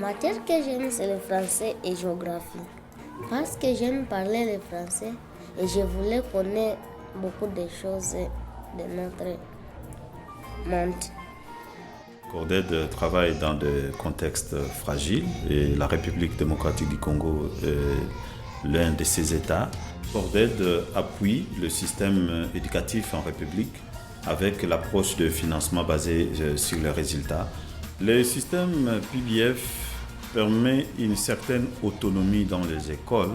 matière que j'aime, c'est le français et géographie. Parce que j'aime parler le français et je voulais connaître beaucoup de choses de notre monde. CORDED travaille dans des contextes fragiles et la République démocratique du Congo est l'un de ces États. CORDED appuie le système éducatif en République avec l'approche de financement basée sur les résultats. Le système PBF permet une certaine autonomie dans les écoles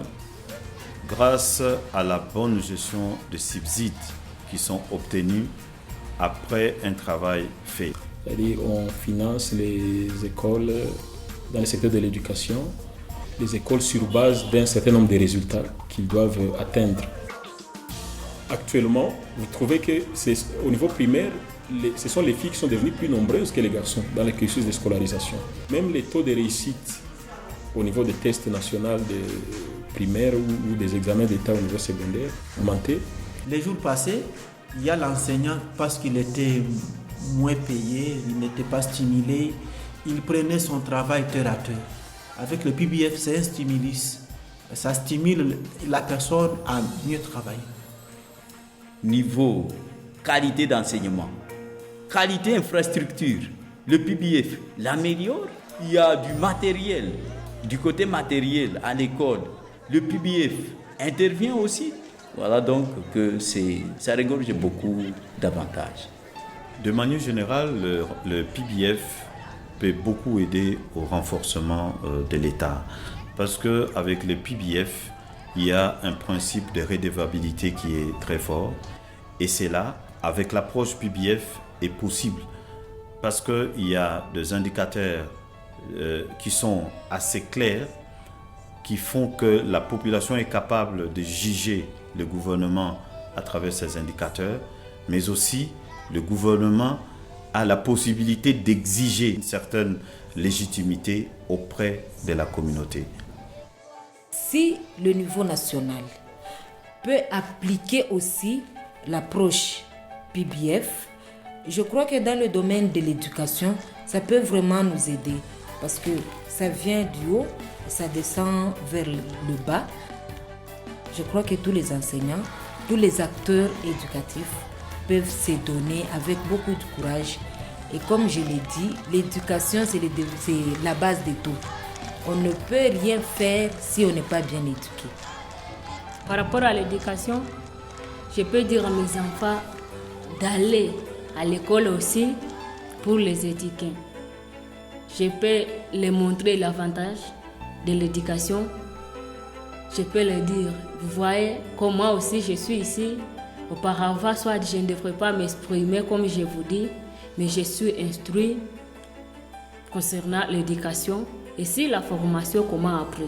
grâce à la bonne gestion des subsides qui sont obtenus après un travail fait. C'est-à-dire on finance les écoles dans le secteur de l'éducation, les écoles sur base d'un certain nombre de résultats qu'ils doivent atteindre. Actuellement, vous trouvez que au niveau primaire, ce sont les filles qui sont devenues plus nombreuses que les garçons dans le cursus de scolarisation. Même les taux de réussite au niveau des tests nationaux de primaire ou des examens d'État au niveau secondaire ont augmenté. Les jours passés, il y a l'enseignant parce qu'il était moins payé, il n'était pas stimulé, il prenait son travail terre à terre. Avec le PBF, c'est un stimulus. Ça stimule la personne à mieux travailler. Niveau qualité d'enseignement, qualité infrastructure, le PBF l'améliore. Il y a du matériel, du côté matériel à l'école, le PBF intervient aussi. Voilà donc que ça regorge beaucoup d'avantages. De manière générale, le PBF peut beaucoup aider au renforcement de l'État parce qu'avec le PBF, il y a un principe de redevabilité qui est très fort et c'est là, avec l'approche PBF, est possible parce qu'il y a des indicateurs qui sont assez clairs qui font que la population est capable de juger le gouvernement à travers ces indicateurs, mais aussi le gouvernement a la possibilité d'exiger une certaine légitimité auprès de la communauté. Si le niveau national peut appliquer aussi l'approche PBF, je crois que dans le domaine de l'éducation, ça peut vraiment nous aider parce que ça vient du haut, ça descend vers le bas. Je crois que tous les enseignants, tous les acteurs éducatifs peuvent se donner avec beaucoup de courage. Et comme je l'ai dit, l'éducation, c'est la base de tout. On ne peut rien faire si on n'est pas bien éduqué. Par rapport à l'éducation, je peux dire à mes enfants d'aller à l'école aussi pour les éduquer. Je peux leur montrer l'avantage de l'éducation. Je peux leur dire, vous voyez, comme moi aussi je suis ici. Auparavant, soit je ne devrais pas m'exprimer comme je vous dis, mais je suis instruit concernant l'éducation et si la formation, comment après.